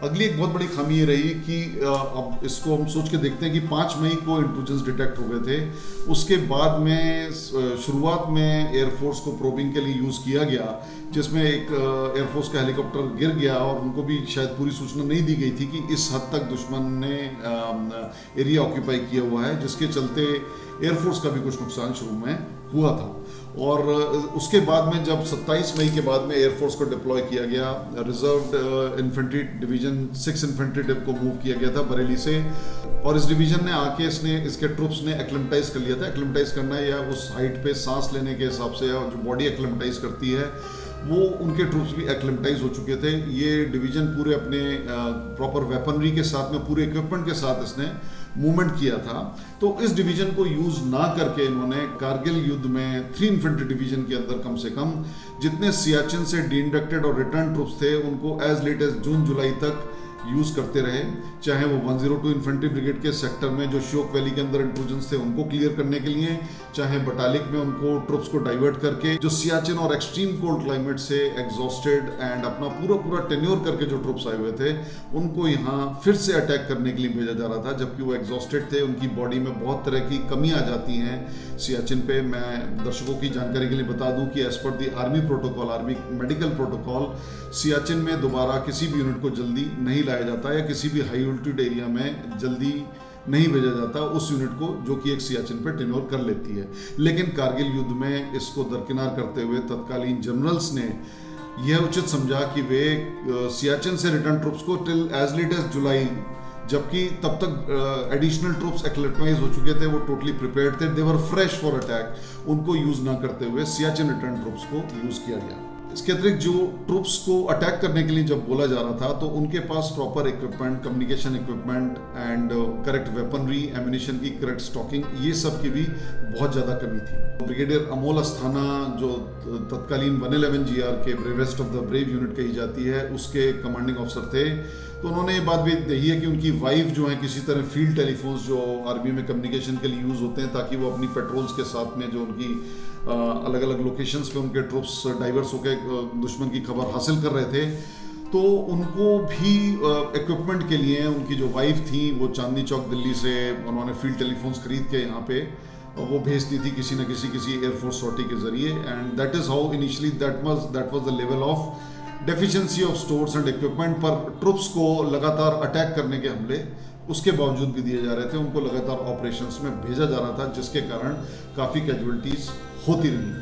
अगली एक बहुत बड़ी खामी ये रही कि अब इसको हम सोच के देखते हैं कि 5 मई को इंट्रूजन्स डिटेक्ट हो गए थे। उसके बाद में शुरुआत में एयरफोर्स को प्रोबिंग के लिए यूज़ किया गया, जिसमें एक एयरफोर्स का हेलीकॉप्टर गिर गया और उनको भी शायद पूरी सूचना नहीं दी गई थी कि इस हद तक दुश्मन ने एरिया ऑक्यूपाई किया हुआ है, जिसके चलते एयरफोर्स का भी कुछ नुकसान शुरू में हुआ था। और उसके बाद में जब 27 मई के बाद में एयरफोर्स को डिप्लॉय किया गया, reserved infantry division 6 infantry div को मूव किया गया था बरेली से, और इस डिवीजन ने आके इसके ट्रुप्स ने एक्लेमेटाइज कर लिया था। एक्लेमेटाइज करना या उस हाइट पे सांस लेने के हिसाब से, या जो बॉडी एक्लेमेटाइज करती है, वो उनके ट्रूप्स भी एक्लेमेटाइज हो चुके थे। ये डिवीजन पूरे अपने प्रॉपर वेपनरी के साथ में, पूरे इक्विपमेंट के साथ इसने मूवमेंट किया था। तो इस डिवीजन को यूज ना करके इन्होंने कारगिल युद्ध में 3 इन्फेंट्री डिवीजन के अंदर कम से कम जितने सियाचिन से डीइंडक्टेड और रिटर्न ट्रूप्स थे उनको एज लेट एज जून जुलाई तक यूज करते रहे। चाहे वो 102 इन्फेंट्री ब्रिगेड के सेक्टर में जो श्योक वैली के अंदर इंट्रूजन्स थे उनको क्लियर करने के लिए, चाहे बटालिक में उनको ट्रुप्स को डाइवर्ट करके जो सियाचिन और एक्सट्रीम कोल्ड क्लाइमेट से एग्जॉस्टेड एंड अपना पूरा टेन्योर करके जो ट्रुप्स आए हुए थे उनको यहाँ फिर से अटैक करने के लिए भेजा जा रहा था, जबकि वो एग्जॉस्टेड थे। उनकी बॉडी में बहुत तरह की कमी आ जाती हैं सियाचिन पे। मैं दर्शकों की जानकारी के लिए बता दूं कि as per the army protocol, army medical protocol, Siachen में दोबारा किसी भी यूनिट को जल्दी नहीं लाया जाता या किसी भी हाई अल्टीट्यूड एरिया में जल्दी नहीं भेजा जाता उस यूनिट को जो कि एक सियाचिन पे टेन्योर कर लेती है। लेकिन कारगिल युद्ध में इसको दरकिनार करते हुए तत्कालीन जनरल्स ने यह उचित समझा कि वे सियाचिन से रिटर्न ट्रुप्स को टिल एज लेट एज जुलाई, जबकि तब तक एडिशनल ट्रुप्स एक्लेमेटाइज हो चुके थे, वो टोटली प्रिपेयर्ड थे, दे वर फ्रेश फॉर अटैक, उनको यूज ना करते हुए सियाचिन रिटर्न ट्रुप्स को यूज किया गया। इसके अतिरिक्त जो ट्रुप्स को अटैक करने के लिए जब बोला जा रहा था तो उनके पास proper equipment, communication equipment and correct weaponry, ammunition की करेक्ट स्टॉकिंग, ये सब की भी बहुत ज़्यादा कमी थी। ब्रिगेडियर अमोल अस्थाना जो तत्कालीन 111 GR के bravest of the brave unit कही जाती है उसके कमांडिंग ऑफिसर थे, तो उन्होंने ये बात भी कही है कि उनकी वाइफ जो है किसी तरह फील्ड टेलीफोन्स जो आर्मी में कम्युनिकेशन के लिए यूज़ होते हैं ताकि वो अपनी पेट्रोल्स के साथ में जो उनकी अलग अलग लोकेशंस पे उनके ट्रुप्स डाइवर्स होकर दुश्मन की खबर हासिल कर रहे थे, तो उनको भी इक्विपमेंट के लिए उनकी जो वाइफ थी वो चांदनी चौक दिल्ली से उन्होंने फील्ड टेलीफोन्स खरीद के यहाँ पे वो भेजती थी किसी न किसी एयरफोर्स सॉर्टी के जरिए। And that is how initially that was the level of deficiency of stores and equipment. पर ट्रुप्स को लगातार अटैक करने के हमले उसके बावजूद भी दिए जा रहे थे, उनको लगातार ऑपरेशंस में भेजा जा रहा था, जिसके कारण काफ़ी कैजुअल्टीज होती रही।